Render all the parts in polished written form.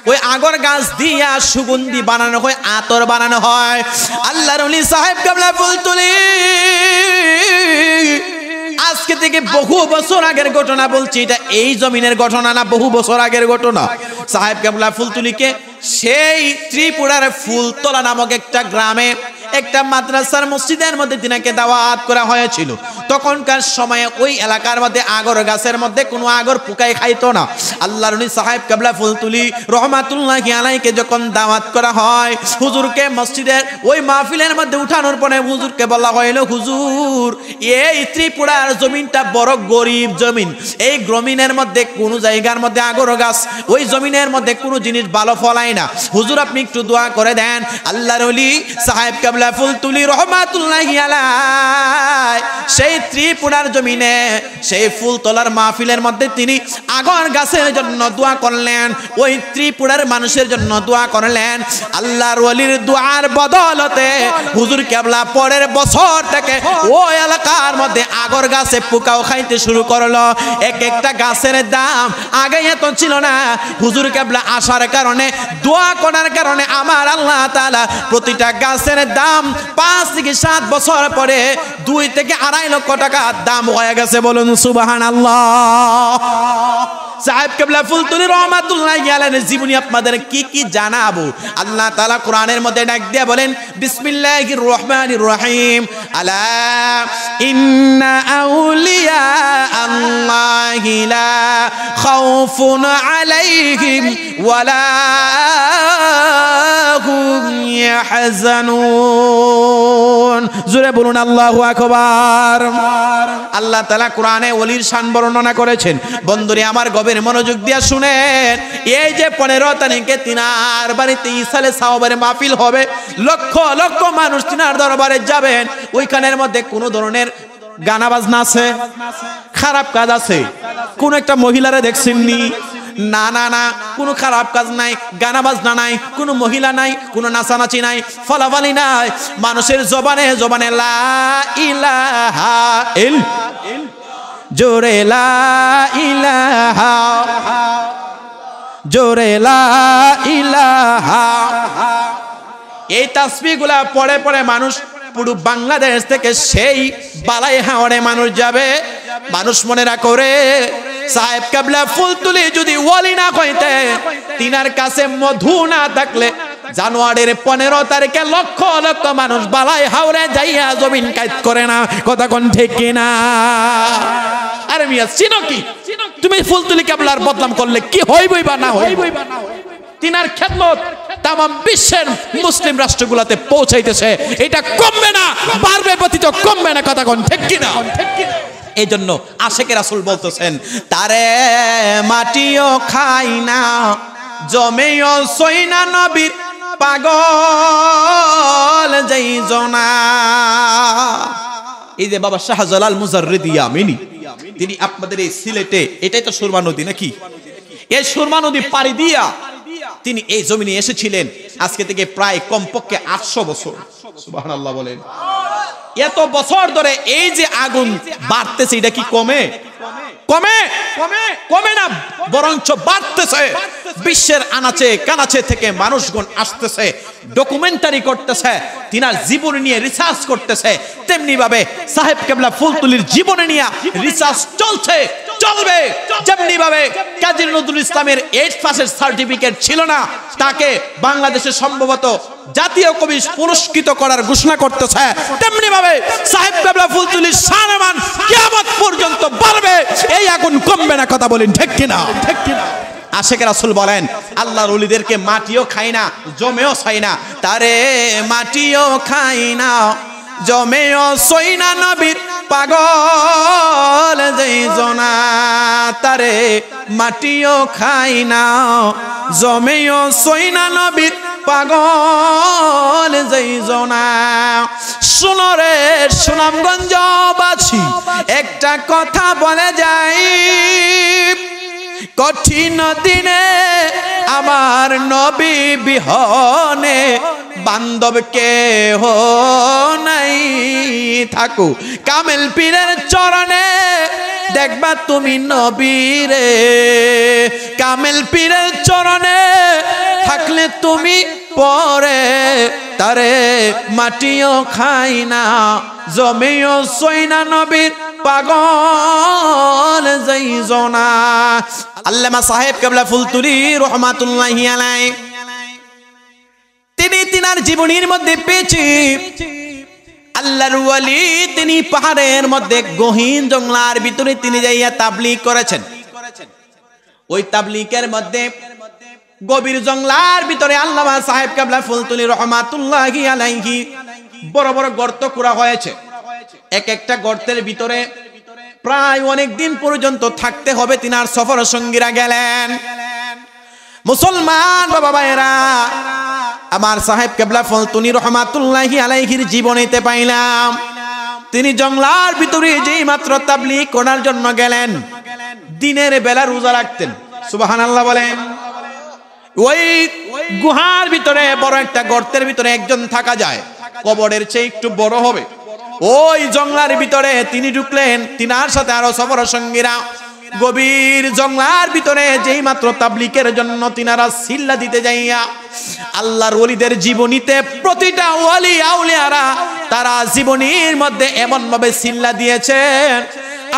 ওই আগর গাছ দিয়া সুগন্ধি বানানো হয়, আতর বানানো হয়। আল্লাহর ওলি সাহেব কেবলা ফুলতলি আজকে থেকে বহু বছর আগের ঘটনা বলছি, এটা এই জমিনের ঘটনা না, বহু বছর আগের ঘটনা। সাহেব কেবলা ফুলতুলিকে সেই ত্রিপুরার ফুলতলা নামক একটা গ্রামে একটা মাদ্রাসার মসজিদের মধ্যে তিনাকে দাওয়াত করা হয়েছিল। তখনকার সময়ে ওই এলাকার মধ্যে আগর গাছের মধ্যে কোনো আগর পোকাই খাইতো না। আল্লাহর নবী সাহেব কেবলা ফুলতুলি রহমাতুল্লাহি আলাইহিকে যখন দাওয়াত করা হয়, হুজুরকে মসজিদের ওই মাহফিলের মধ্যে উঠানোর পরে হুজুরকে বলা হইল, হুজুর এই ত্রিপুরার জমিনটা বড় গরিব জমিন, এই জমিনের মধ্যে কোনো জায়গার মধ্যে আগর গাছ, ওই জমিনের মধ্যে কোনো জিনিস ভালো ফলায় না, হুজুর আপনি একটু দোয়া করে দেন। আল্লাহর ওলি সাহেব কেবলা ফুলতুলি রহমাতুল্লাহি আলাইহি সেই ত্রিপুরার জমিনে সেই ফুলতলার মাহফিলের মধ্যে তিনি আগর গাছের জন্য দোয়া করলেন, ওই ত্রিপুরার মানুষের জন্য দোয়া করলেন। আল্লাহর ওলির দোয়ার বদলতে হুজুর কেবলা পরের বছর থেকে ওই এলাকার মধ্যে আগর গাছে পোকাও খাইতে শুরু করলো। এক একটা গাছের দাম আগে এত ছিল না, হুজুর কেবলা আসার কারণে, দোয়া করার কারণে আমার আল্লাহ তাআলা প্রতিটা গাছের দাম 5 থেকে 7 বছর পরে 2 থেকে 2.5 লক্ষ টাকা দাম হয়ে গেছে। বলুন সুবহানাল্লাহ। সাহেব কেবলা ফুলতুলি রহমাতুল্লাহি আলাইহির জীবনী আপনাদের কি কি জানাবো। আল্লাহ তাআলা কোরআনের মধ্যে ডাক দিয়ে বলেন, বিসমিল্লাহির রহমানির রহিম, আলা ইন্না আউলিয়া আল্লাহি লা খাউফুন আলাইহিম ওয়ালা হুম ইয়াহজানুন। জোরে বলুন আল্লাহু আকবার। আল্লাহ তাআলা কোরআনে ওলির শান বর্ণনা করেছেন। বন্ধুরে আমার গভীর মনোযোগ দিয়ে শুনেন, এই যে 15 তারিখে তিনার বাড়িতে ইসালে সাওয়াবের মাহফিল হবে, লক্ষ লক্ষ মানুষ তিনার দরবারে যাবেন। ওইখানের মধ্যে কোন ধরনের গানা বাজনা আছে, খারাপ কাজ আছে, কোন একটা মহিলারে দেখছেননি? না না না, কোনো খারাপ কাজ নাই, গানা বাজনা নাই, কোনো মহিলা নাই, কোনো নাচানাচি নাই, ফলাফালি নাই। মানুষের জবানে জবানে লা ইলাহা ইল, জোরে লা ইলাহা, জোরে লা ইলাহা। এই তাসবিহগুলা পড়ে পড়ে মানুষ পুরো বাংলাদেশ থেকে সেই বালাই হাওড়ে মানুষ যাবে। মানুষ মনে না করে সাহেব কেবলা ফুলতুলি যদি ওলি না কইতে, তিনার কাছে মধু না থাকলে জানুয়ারির 15 তারিখে লক্ষ লক্ষ মানুষ বালাই হাওড়ে যাইয়া জমিন কাজ করে না। কথা কোন ঠিক কিনা? আরে মিয়া চিনো কি তুমি? ফুলতুলি কেবলার বদনাম করলে কি হইবই বা না হইবই? তিনার খেদমত তাম বিশ্বের মুসলিম রাষ্ট্রগুলোতে পৌঁছাইতেছে, এটা কমবে না, বাড়বে ব্যতীত কমবে না। কথা কোন ঠিক কিনা? এই জন্য আশেকে রাসূল বলতেছেন, তারে মাটিও খাই না, জমেও সই না, নবীর পাগল যেই জনা। এই যে বাবা শাহজালাল মুজাররিদি ইয়ামিনী, তিনি আপনাদের এই সিলেটে, এটাই তো সুরমা নদী নাকি, এই সুরমা নদী পাড়ি দিয়া তিনি এই জমিনে এসেছিলেন আজকে থেকে প্রায় কমপক্ষে 800 বছর। সুবহানাল্লাহ বলেন। এত বছর ধরে এই যে আগুন বাড়তেছে, এটা কি কমে? কমে কমে না, বরঞ্চ বাড়তেছে। বিশ্বের আনাচে কানাচে থেকে মানুষগণ আসতেছে, ডকুমেন্টারি করতেছে, তিনার জীবন নিয়ে রিসার্চ করতেছে। তেমনি ভাবে সাহেব কেবলা ফুলতুলির জীবনে নিয়ে রিসার্চ চলছে, চলবে। যেমনি ভাবে কাজী নজরুল ইসলামের 8 পাসের সার্টিফিকেট ছিল না, তাকে বাংলাদেশে সম্ভবত জাতীয় কবি পুরস্কৃত করার ঘোষণা করতেছে, তেমনি ভাবে সাহেব কেবলা ফুলতুলির সম্মান কিয়ামত পর্যন্ত বাড়বে। এই আগুন কমবে না। কথা বলেন ঠিক কিনা? ঠিক কিনা? আশেকে রাসূল বলেন, আল্লাহর ওলিদেরকে মাটিও খায় না, জমেও ছাই না। তারে মাটিও খাই না, জমেও সই না, নবীর পাগল যেই জনা। তারে মাটিও খাই না, জমেও সই না, নবীর পাগল যেই জনা। শুনো রে সুনামগঞ্জবাসী, একটা কথা বলে যাই, কঠিন দিনে আমার নবী বিহনে বান্ধব কেহ নাই। থাকো কামেল পীরের চরণে, দেখবা তুমি নবীরে। কামেল পীরের চরণে থাকলে তুমি পরে তারে মাটিও খাই না জমিও সইনা নবীর পাগল যাইজনা। আল্লামা সাহেব কেবলা ফুলতুলি রহমাতুল্লাহি আলাইহি তিনি তিনার জীবনীর মধ্যে পেয়েছি আল্লাহর ওয়ালি তিনি পাহাড়ের মধ্যে গহীন জঙ্গলার ভিতরে তিনি যাইয়া তাবলীগ করেছেন। ওই তাবলীগের মধ্যে গভীর জঙ্গলার ভিতরে আল্লামা সাহেব কেবলা ফুলতুলি রহমাতুল্লাহি আলাইহি বড় বড় গর্ত করা হয়েছে। এক একটা গর্তের ভিতরে প্রায় অনেক দিন পর্যন্ত থাকতে হবে। তিনার সফর সঙ্গীরা গেলেন। মুসলমান বাবা ভাইরা, আমার সাহেব কেবলা ফুলতুলি রহমাতুল্লাহি আলাইহির জীবনীতে পাইলাম তিনি জঙ্গলার ভিতরে যেই মাত্র তাবলীগ করার জন্য গেলেন দিনের বেলা রোজা রাখতেন। সুবহানাল্লাহ বলেন। ওই গুহার ভিতরে বড় একটা গর্তের ভিতরে একজন থাকা যায়, কবরের চেয়ে একটু বড় হবে। ওই জঙ্গলার ভিতরে তিনি ঢুকলেন, তিনার সাথে আরো সফর সঙ্গীরা গভীর জঙ্গলার ভিতরে যেই মাত্র তাবলীগের জন্য তিনারা সিল্লা দিতে যাইয়া আল্লাহর ওলিদের জীবনীতে প্রতিটা ওলি আউলিয়ারা তারা জীবনীর মধ্যে এমন ভাবে সিল্লা দিয়েছেন,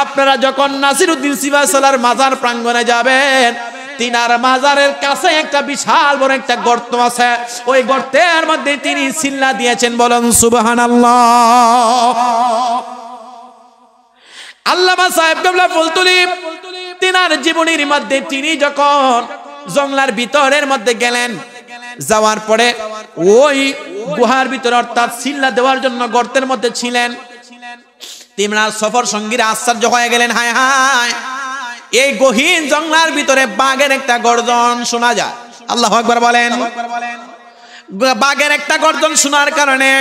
আপনারা যখন নাসিরউদ্দিন সিবাসালার মাজার প্রাঙ্গণে যাবেন তিনার মাজারের কাছে একটা বিশাল বড় একটা গর্ত আছে, ওই গর্তের মধ্যে তিনি সিল্লা দিয়েছেন। বলেন সুবহানাল্লাহ। আল্লামা সাহেব কেবলা ফুলতুলি তিনার জীবনীর মধ্যে তিনি যখন জঙ্গলার ভিতরের মধ্যে গেলেন, যাওয়ার পরে ওই গুহার ভিতরে অর্থাৎ সিল্লা দেওয়ার জন্য গর্তের মধ্যে ছিলেন। তিনার সফর সঙ্গীরা আশ্চর্য হয়ে গেলেন, হায় হায় এই গহীন জঙ্গলার ভিতরে বাঘের একটা গর্জন শোনা যায়। আল্লাহু আকবার বলেন। বাঘের একটা গর্জন শোনার কারণে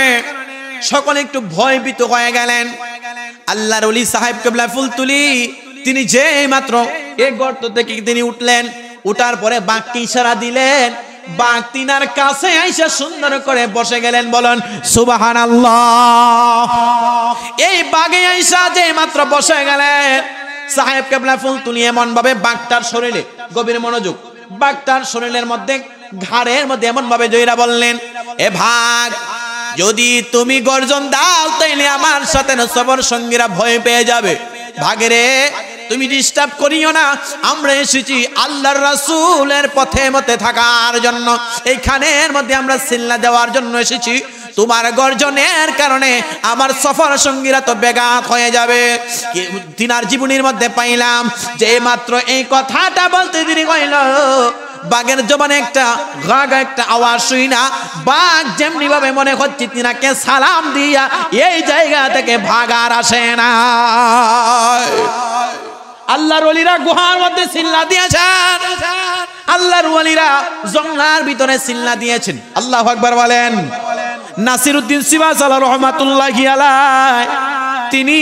সকলে একটু ভয়ভীত হয়ে গেলেন। আল্লাহর ওলি সাহেব কেবলা ফুলতুলি তিনি যেই মাত্র এই গর্ত থেকে তিনি উঠলেন, উঠার পরে বাঘকে ইশারা দিলেন, বাঘ তিনার কাছে আইসা সুন্দর করে বসে গেলেন। বলেন সুবহানাল্লাহ। এই বাঘে আইসা যেই মাত্র বসে গেলেন সাহেব কেবলা ফুলতুলি এমন ভাবে বাঘটার শরীরে গভীর মনোযোগ, বাঘটার শরীরের মধ্যে ঘাড়ের মধ্যে এমন ভাবে জয়রা বললেন, এ ভাগ যদি তুমি গর্জন দাও তাইলে আমার সাথে সফর সঙ্গীরা ভয় পেয়ে যাবে। ভাগেরে তুমি ডিস্টার্ব করিও না, আমরা এসেছি আল্লাহর রাসূলের পথে মতে থাকার জন্য, এইখানের মধ্যে আমরা সিল্লা দেওয়ার জন্য এসেছি। তোমার গর্জনের কারণে আমার সফর সঙ্গীরা তো বেঘাত হয়ে যাবে। তিনার জীবনীর মধ্যে পাইলাম যে মাত্র এই কথাটা বলতে দেরি হইল, বাঘের জবানে একটা গাগা একটা আওয়াজ শুই না, বাঘ যেমনি ভাবে মনে হচ্ছে তিনাকে সালাম দিয়া এই জায়গা থেকে ভাগার আসে না। আল্লাহর ওলিরা গুহার মধ্যে সিল্লা দিয়েছেন, আল্লাহর ওলিরা জঙ্গলার ভিতরে সিল্লা দিয়েছেন। আল্লাহু আকবার বলেন। নাসিরউদ্দিন সিবাসালা রহমাতুল্লাহি আলাইহি তিনি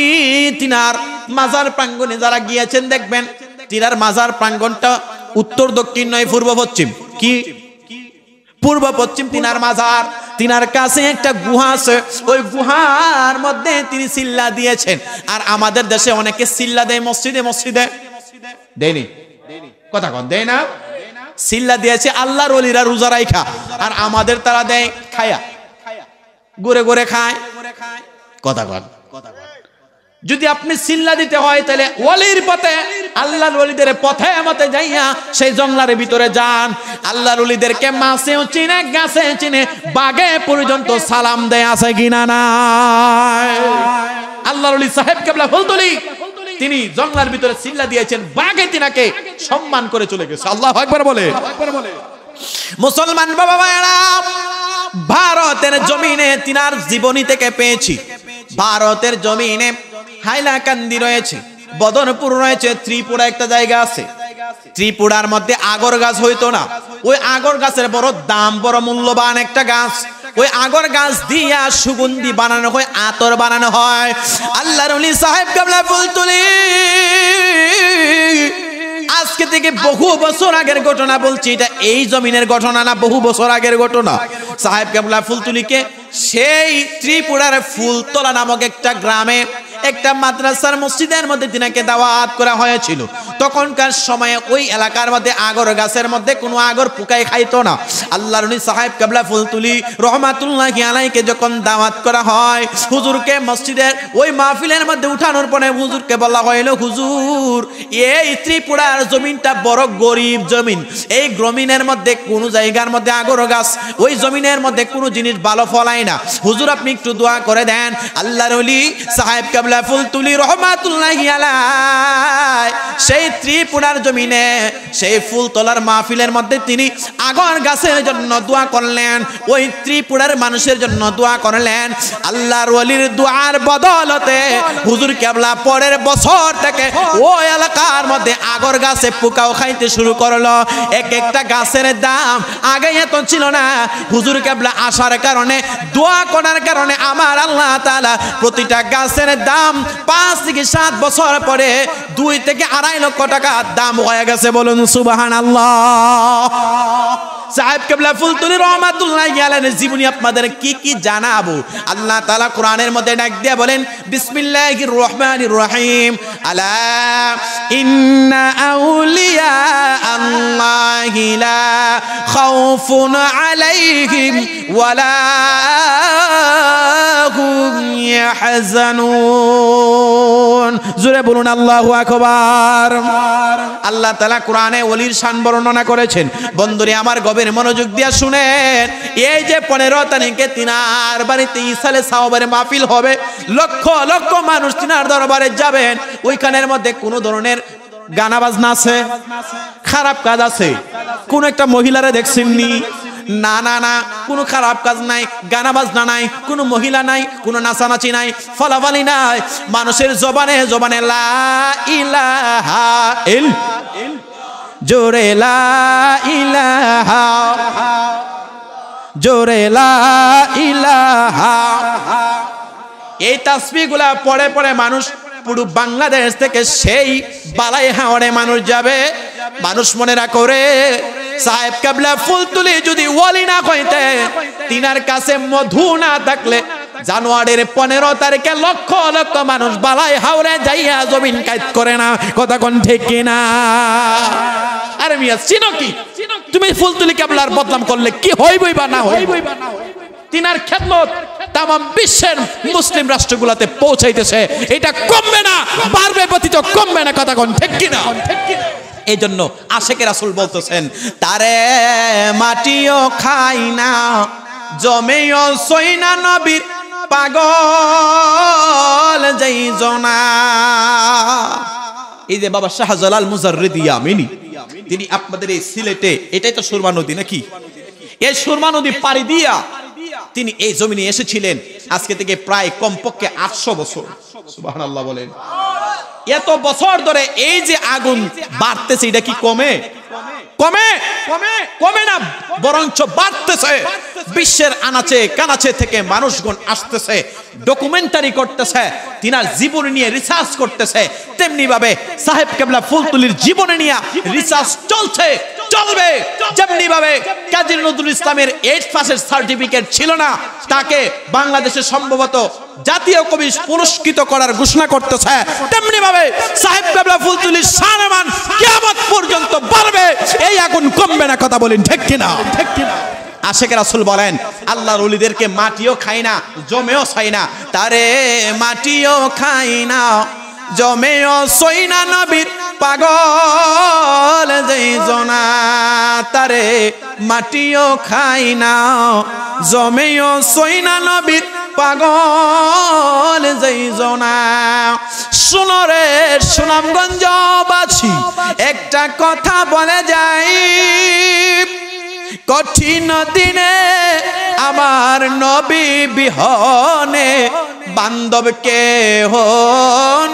তিনার মাজার প্রাঙ্গণে যারা গিয়েছেন দেখবেন তিনার মাজার প্রাঙ্গণটা উত্তর দক্ষিণ নয় পূর্ব পশ্চিম, কি পূর্ব পশ্চিম তিনার মাজার। তিনার কাছে একটা গুহা আছে, ওই গুহার মধ্যে তিনি সিল্লা দিয়েছেন। আর আমাদের দেশে অনেকে সিল্লা দেয় মসজিদে, মসজিদে দেয়নি, কথা কন দেয় না, সিল্লা দিয়েছে আল্লাহর ওলিরা রোজা রাইখা, আর আমাদের তারা দেয় খায়া, ঘুরে ঘুরে খায়, কথা কন। যদি আপনি সিল্লা দিতে হয় তাহলে ওলির পথে আল্লাহর ওলিদের পথে মতে যাইয়া সেই জঙ্গলার ভিতরে যান। আল্লাহর ওলিদেরকে মাছেও চিনে, গাছে চিনে, বাঘে পর্যন্ত সালাম দেয়, আছে কিনা নাই? আল্লাহর ওলি সাহেব কেবলা ফুলতুলি তিনি জঙ্গলার ভিতরে সিল্লা দিয়েছেন, বাঘে তিনাকে সম্মান করে চলে গেছে। আল্লাহু আকবার বলে। মুসলমান বাবা ভাইরা, ভারতের জমিনে তিনার জীবনী থেকে পেয়েছি, ভারতের জমিনে হাইলাকান্দি রয়েছে, বদরপুর রয়েছে, ত্রিপুরা একটা জায়গা আছে। ত্রিপুরার মধ্যে আগর গাছ হইতো না, ওই আগর গাছের বড় দাম, বড় মূল্যবান একটা গাছ। ওই আগর গাছ দিয়া সুগন্ধি বানানো হয়, আতর বানানো হয়। আল্লাহর ওলি সাহেব কেবলা ফুলতুলি আজকে থেকে বহু বছর আগের ঘটনা বলছি, এটা এই জমিনের ঘটনা না, বহু বছর আগের ঘটনা। সাহেব কেবলা ফুলতুলিকে সেই ত্রিপুরার ফুলতলা নামক একটা গ্রামে একটা মাদ্রাসার মসজিদের মধ্যে তিনাকে দাওয়াত করা হয়েছিল। তখনকার সময়ে ওই এলাকার মধ্যে আগর গাছের মধ্যে কোনো আগর পোকায় খাইতো না। আল্লাহর নবী সাহেব কেবলা ফুলতুলি রহমাতুল্লাহি আলাইহিকে যখন দাওয়াত করা হয়, হুজুরকে মসজিদের ওই মাহফিলের মধ্যে উঠানোর পরে হুজুরকে বলা হইল, হুজুর এই ত্রিপুরার জমিনটা বড় গরিব জমিন, এই জমিনের মধ্যে কোনো জায়গার মধ্যে আগর গাছ, ওই জমিনের মধ্যে কোনো জিনিস ভালো ফলায় না, হুজুর আপনি একটু দোয়া করে দেন। আল্লাহর ওলি সাহেব কেবলা ফুলতুলি রহমাতুল্লাহি আলাইহি সেই ত্রিপুরার জমিনে সেই ফুলতলার মাহফিলের মধ্যে তিনি আগর গাছের জন্য দোয়া করলেন, ওই ত্রিপুরার মানুষের জন্য দোয়া করলেন। আল্লাহর ওলির দোয়ার বদলতে হুজুর কেবলা পরের বছর থেকে ওই এলাকার মধ্যে আগর গাছে পোকাও খাইতে শুরু করলো। এক একটা গাছের দাম আগে এত ছিল না, হুজুর কেবলা আসার কারণে দোয়া করার কারণে আমার আল্লাহ তাআলা প্রতিটা গাছের দাম 5 থেকে 7 বছর পরে 2 থেকে 2.5 লক্ষ টাকা দাম হয়ে গেছে। বলুন সুবহানাল্লাহ। সাহেব কেবলা ফুলতুলি রহমাতুল্লাহি আলাইহির জীবনী আপনাদের কি কি জানাবো। আল্লাহ তাআলা কোরআনের মধ্যে ডাক দিয়ে বলেন, বিসমিল্লাহির রহমানির রহিম, আলা ইন্না আউলিয়া আল্লাহি লা খাউফুন আলাইহিম ওয়ালা হুম ইয়াহজানুন। জোরে বলুন আল্লাহু আকবার। আল্লাহ তাআলা কোরআনে ওলির শান বর্ণনা করেছেন। বন্ধুরে আমার গভীর মনোযোগ দিয়ে শুনেন, এই যে 15 তারিখে তিনার বাড়িতে ইসালে সাওয়াবের মাহফিল হবে, লক্ষ লক্ষ মানুষ তিনার দরবারে যাবেন। ওইখানের মধ্যে কোন ধরনের গানা বাজনা আছে, খারাপ কাজ আছে, কোন একটা মহিলারে দেখছেননি? না না না, কোনো খারাপ কাজ নাই, গানা বাজনা নাই, কোনো মহিলা নাই, কোনো নাচানাচি নাই, ফলাফালি নাই। মানুষের জবানে জবানে লা ইলাহা ইল, জোরে লা ইলাহা, জোরে লা ইলাহা। এই তাসবিহগুলা পড়ে পড়ে মানুষ পুরো বাংলাদেশ থেকে সেই বালাই হাওড়ে মানুষ যাবে। মানুষ মনে না করে সাহেব কেবলা ফুলতুলি যদি ওলি না কইতে, তিনার কাছে মধু না থাকলে জানুয়ারির 15 তারিখে লক্ষ লক্ষ মানুষ বালাই হাওড়ে যাইয়া জমিন কাজ করে না। কথা কোন ঠিক কিনা? আরে মিয়া চিনো কি তুমি? ফুলতুলি কেবলার বদনাম করলে কি হইবই বা না হইবই? তিনার খেদমত তামাম বিশ্বের মুসলিম রাষ্ট্রগুলোতে পৌঁছাইতেছে, এটা কমবে না, বাড়বে ব্যতীত কমবে না। কথা কোন ঠিক কিনা? এই জন্য আশেকে রাসূল বলতেছেন, তারে মাটিও খাই না, জমেও সই না, নবীর পাগল যেই জনা। এই যে বাবা শাহজালাল মুজাররিদি ইয়ামিনী, তিনি আপনাদের এই সিলেটে, এটাই তো সুরমা নদী নাকি, এই সুরমা নদী পাড়ি দিয়া তিনি এই জমিনে এসেছিলেন আজকে থেকে প্রায় কমপক্ষে 800 বছর। সুবহানাল্লাহ বলেন। এত বছর ধরে এই যে আগুন বাড়তেছে, এটা কি কমে? কমে কমে না, বরঞ্চ বাড়তেছে। বিশ্বের আনাচে কানাচে থেকে মানুষগণ আসতেছে, ডকুমেন্টারি করতেছে, তিনার জীবন নিয়ে রিসার্চ করতেছে। তেমনি ভাবে সাহেব কেবলা ফুলতুলির জীবনে নিয়ে রিসার্চ চলছে, চলবে। যেমনি ভাবে কাজী নজরুল ইসলামের 8 পাসের সার্টিফিকেট ছিল না, তাকে বাংলাদেশে সম্ভবত জাতীয় কবি পুরস্কৃত করার ঘোষণা করতেছে, তেমনি ভাবে সাহেব কেবলা ফুলতুলির শান-মান কিয়ামত পর্যন্ত বাড়বে। এই আগুন কমবে না। কথা বলেন ঠিক কিনা? ঠিক কিনা? আশেকে রাসূল বলেন, আল্লাহর ওলিদেরকে মাটিও খায় না, জমেও ছাই না। তারে মাটিও খাই না, জমেও সই না, নবীর পাগল যেই জনা। তারে মাটিও খাই না, জমেও সই না, নবীর পাগল যেই জনা। শুনো রে সুনামগঞ্জবাসী, একটা কথা বলে যাই, কঠিন দিনে আমার নবী বিহনে বান্ধব কেহ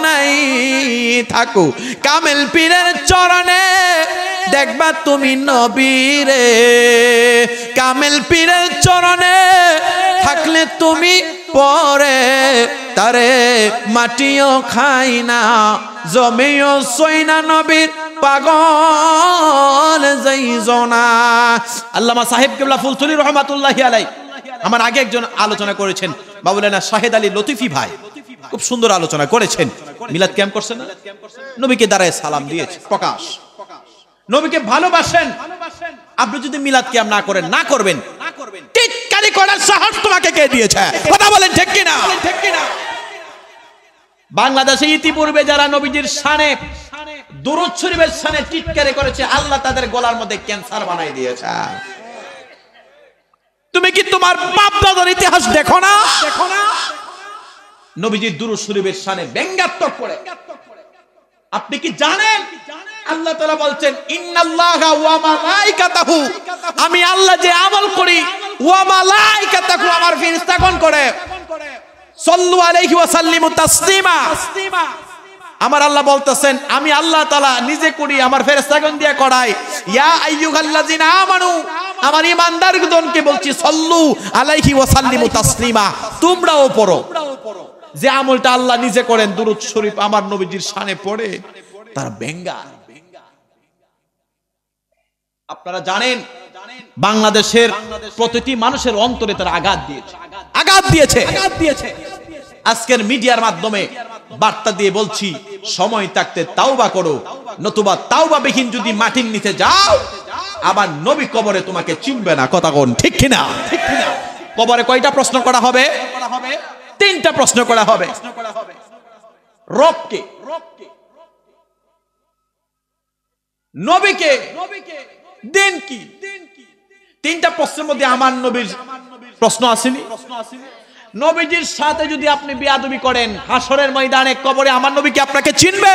নাই। থাকো কামেল পীরের চরণে, দেখবা তুমি নবীরে। কামেল পীরের চরণে থাকলে তুমি পরে, তারে মাটিও খাই না, জমেও সই না, নবীর পাগল যেই জনা। আল্লামা সাহেব কেবলা ফুলতুলি রহমাতুল্লাহি আলাইহি আমার আগে একজন আলোচনা করেছেন, বাবুলানা শাহেদ আলী লতিফি ভাই। খুব সুন্দর আলোচনা করেছেন। মিলাদ ক্যাম্প করছেন না, নবীকে দাঁড়ায় সালাম দিয়েছে প্রকাশ, নবীকে ভালোবাসেন। আপনি যদি মিলাদ ক্যাম্প না করেন, না করবেন, টিটকারি করার সাহস তোমাকে কে দিয়েছে? কথা বলেন ঠিক কিনা? বাংলাদেশে ইতিপূর্বে যারা নবীজির শানে, দুরূদ শরীফের শানে টিটকারি করেছে, আল্লাহ তাদের গলার মধ্যে ক্যান্সার বানাই দিয়েছে। তুমি কি তোমার বাপ দাদার ইতিহাস দেখো না? নবীজির দুরূদ শরীফের শানে ব্যঙ্গাত্মক করে। আপনি কি জানেন আল্লাহ তাআলা বলছেন ইন্নাল্লাহা ওয়া মালাইকাতাহু, আমি আল্লাহ যে আমল করি, ওয়া মালাইকাতাহু আমার ফেরেশতাগণ করে, সাল্লু আলাইহি ওয়া সাল্লিমু তাসলিমা, আমার আল্লাহ বলতেছেন আমি আল্লাহ তাআলা নিজে করি, আমার ফেরেশতাগণ দিয়ে করাই। ইয়া আইয়ুহাল্লাযিনা আমানু, আমার ঈমানদারগণকে বলছি সাল্লু আলাইহি ওয়া সাল্লিমু তাসলিমা, তোমরাও পড়ো। যে আমলটা আল্লাহ নিজে করেন, দুরূদ শরীফ আমার নবীজির শানে পড়ে, তার ব্যঙ্গা। আপনারা জানেন বাংলাদেশের প্রতিটি মানুষের অন্তরে তার আঘাত দিয়েছে। আজকের মিডিয়ার মাধ্যমে বার্তা দিয়ে বলছি, সময় থাকতে তাওবা করো, নতুবা তাওবা বিহীন যদি মাটির নিচে যাও, আবার নবী কবরে তোমাকে চিনবে না। কথা কোন ঠিক কিনা? কবরে কয়টা প্রশ্ন করা হবে? 3টা প্রশ্ন করা হবে। রবকে, নবীকে, দিন কি? 3টা প্রশ্নের মধ্যে আমার নবীর প্রশ্ন আসেনি। নবীজির সাথে যদি আপনি বেয়াদবি করেন, হাসরের ময়দানে কবরে আমার নবী কি আপনাকে চিনবে?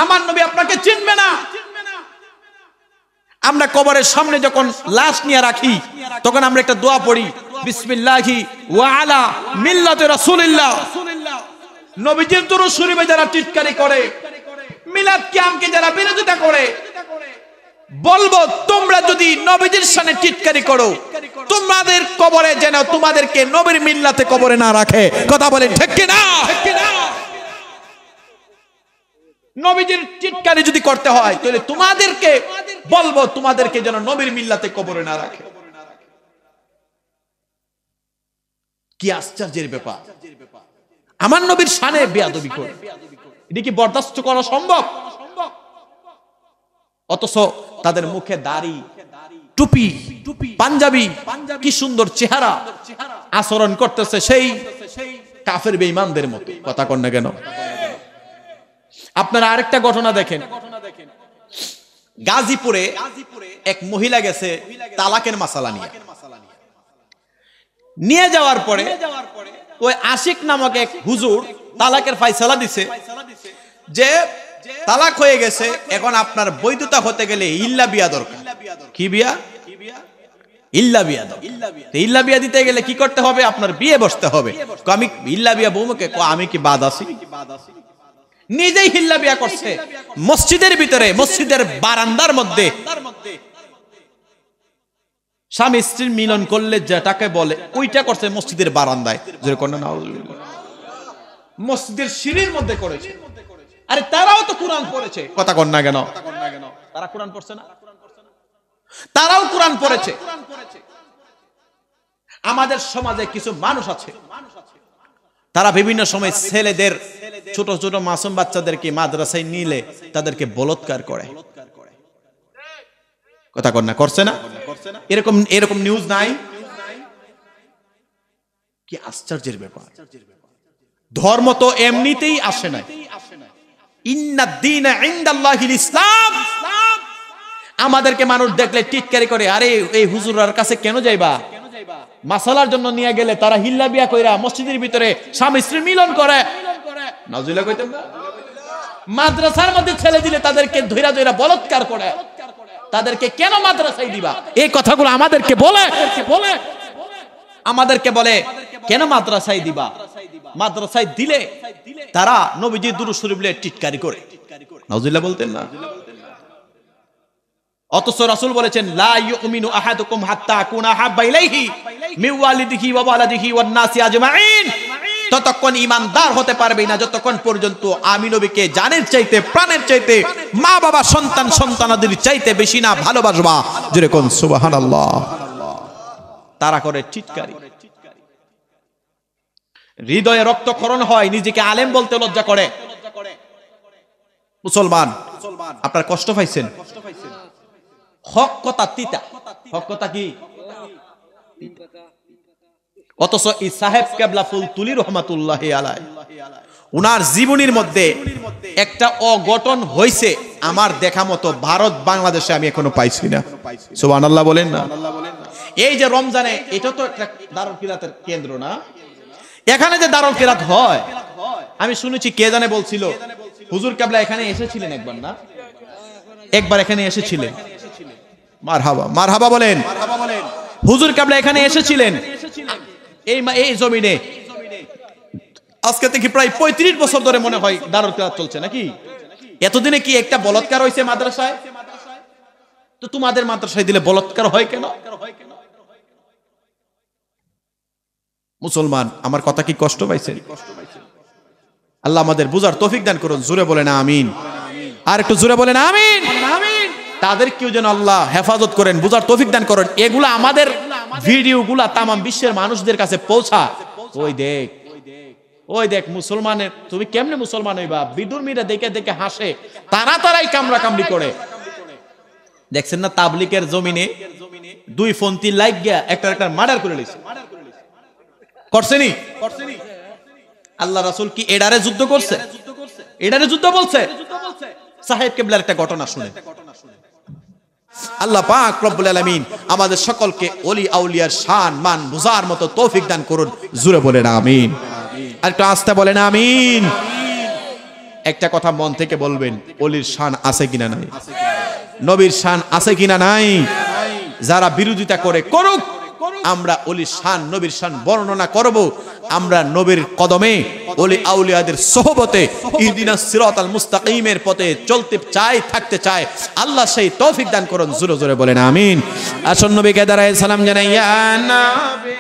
আমার নবী আপনাকে চিনবে না। আমরা কবরের সামনে যখন লাশ নিয়ে রাখি, তখন আমরা একটা দোয়া পড়ি, বিসমিল্লাহি ওয়া আলা মিল্লাতি রাসূলিল্লাহ। নবীজির দুরূদ শরীফে যারা টিটকারি করে, মিলাদ কিয়ামকে যারা বিরোধিতা করে, বলবো তোমরা যদি নবীজির শানে টিটকারি করো, তোমাদের কবরে যেন তোমাদেরকে নবীর মিল্লাতে কবরে না রাখে। কথা বলেন ঠিক কি না? নবীজির টিটকারি যদি করতে হয়, তাহলে তোমাদেরকে বলবো তোমাদেরকে যেন নবীর মিল্লাতে কবরে না রাখে। কি আশ্চর্যের ব্যাপার! আমার নবীর শানে বেয়াদবি করে, এটা কি বরদাস্ত করা সম্ভব? অথচ তাদের মুখে দাড়ি, টুপি, পাঞ্জাবি, কি সুন্দর চেহারা, আচরণ করতেছে সেই কাফের বেঈমানদের মতো। কথা কন না কেন? আপনারা আরেকটা ঘটনা দেখেন, গাজীপুরে এক মহিলা গেছে তালাকের মাসালা নিয়ে যাওয়ার পরে ওই আশিক নামক এক হুজুর তালাকের ফায়সালা দিছে যে তালাক হয়ে গেছে, এখন আপনার বৈধতা হতে গেলে ইল্লা বিয়া দরকার। কি বিয়া? ইল্লা বিয়া। ইল্লা বিয়া দিতে গেলে কি করতে হবে? আপনার বিয়ে বসতে হবে। আমি ইল্লা বিয়া বৌমকে আমি কি বাদ আছি? নিজেই হিল্লা বিয়া করছে মসজিদের ভিতরে, মসজিদের বারান্দার মধ্যে। স্বামী স্ত্রীর মিলন করলে যেটাকে বলে ওইটা করছে মসজিদের বারান্দায়, মসজিদের সিঁড়ির মধ্যে করেছে। আরে তারাও তো কোরআন পড়েছে। কথা কন না কেন? তারা কোরআন পড়ছে না? তারাও কোরআন পড়েছে। আমাদের সমাজে কিছু মানুষ আছে, তারা বিভিন্ন সময় ছেলেদের, ছোট ছোট মাসুম বাচ্চাদেরকে মাদ্রাসায় নিলে তাদেরকে বলৎকার করে। কথা কন না? করছে না? এরকম নিউজ নাই? কি আশ্চর্যের ব্যাপার! ধর্ম তো এমনিতেই আসে না। ইন্নাদ দীনা ইনদাল্লাহিল ইসলাম। আমাদেরকে মানুষ দেখলে টিটকারি করে, আরে এই হুজুরের কাছে কেন যাইবা? মাসালার জন্য নিয়ে গেলে তারা হিল্লা বিয়া কইরা মসজিদের ভিতরে স্বামী স্ত্রী মিলন করে। নাউজুবিল্লাহ কইতেন না? মাদ্রাসার মধ্যে ছেলে দিলে তাদেরকে ধইরা ধইরা বলৎকার করে। তাদেরকে কেন মাদ্রাসায় দিবা? এই কথাগুলো আমাদেরকে বলে কেন মাদ্রাসায় দিবা? মাদ্রাসায় দিলে তারা নবীজির দুরূদ শরীফ বলে টিটকারি করে। নাউজুবিল্লাহ বলতেন না? অথচ রাসূল বলেছেন লা ইউমিনু আহাদুকুম হাত্তা আকুনা হাব্বা ইলাইহি মিন ওয়ালিদিহি ওয়া ওয়ালাদিহি ওয়ান নাসি আজমাইন। ততক্ষণ ঈমানদার হতে পারবে না যতক্ষণ পর্যন্ত আমি নবীকে জানের চাইতে, প্রাণের চাইতে, মা বাবা, সন্তান সন্তানাদের চাইতে বেশি না ভালোবাসবা। জোরে কোন সুবহানাল্লাহ। তারা করে টিটকারি। হৃদয়ে রক্তক্ষরণ হয়, নিজেকে আলেম বলতে লজ্জা করে। মুসলমান আপনার কষ্ট পাইছেন, হক কথা তিতা, হক কথা কি? অথচ এই সাহেব কেবলা ফুলতুলি রহমাতুল্লাহি আলাইহি উনার জীবনীর মধ্যে একটা অঘটন হয়েছে আমার দেখা মতো ভারত বাংলাদেশে আমি এখনো পাইছি না। সুবহানাল্লাহ বলেন না। এই যে রমজানে, এটা তো একটা দারুল কিরাতের কেন্দ্র না? এখানে যে দারুল কিরাত হয়, আমি শুনেছি, কে জানে বলছিল, হুজুর কেবলা এখানে এসেছিলেন একবার, না একবার এখানে এসেছিলেন। মারহাবা, মারহাবা বলেন। হুজুর কেবলা এখানে এসেছিলেন এই জমিনে। আজকে থেকে প্রায় 35 বছর ধরে মনে হয় দারুল কিরাত চলছে নাকি? এতদিনে কি একটা বলৎকার হয়েছে মাদ্রাসায়? তো তোমাদের মাদ্রাসায় দিলে বলৎকার হয় কেন? মুসলমান আমার কথা কি কষ্ট পাইছেন? আল্লাহ আমাদের বুঝার তৌফিক দান করুন। জোরে বলেন আমিন। আর একটু জোরে বলেন আমিন। তাদের কেউ যেন আল্লাহ হেফাজত করেন, বুঝার তৌফিক দান করেন। এগুলা আমাদের ভিডিওগুলা তামাম বিশ্বের মানুষদের কাছে পৌঁছা। ওই দেখ মুসলমানের, তুমি কেমনে মুসলমান হইবা? বিদুর্মীরা দেখে দেখে হাসে, তারাই কামড়া কামড়ি করে। দেখছেন না তাবলিকের জমিনে 2 ফন্তি লাইক গিয়া একটা মার্ডার করে লইছে, করছেনি? আল্লাহ রাসূল কি এডারে যুদ্ধ করছে? এডারে যুদ্ধ বলছে? সাহেব কেবলার একটা ঘটনা শুনে। আল্লাহ পাক রব্বুল আলামিন আমাদের সকলকে ওলি আউলিয়ার শান মান বুঝার মতো তৌফিক দান করুন। জোরে বলেন আমিন। আর একটু আস্তে বলেন আমিন। একটা কথা মন থেকে বলবেন, ওলির শান আছে কিনা নাই? নবীর শান আছে কিনা নাই? যারা বিরোধিতা করে করুক, আমরা ওলির শান নবীর শান বর্ণনা করব। আমরা নবীর কদমে ওলি আউলিয়াদের সোহবতে ইহদিনাস সিরাতাল মুস্তাকিমের পথে চলতে চাই, থাকতে চাই। আল্লাহ সেই তৌফিক দান করুন। জোরে জোরে বলেন আমিন। আসুন নবীকে দাঁড়ায় সালাম জানাই, ইয়া নবী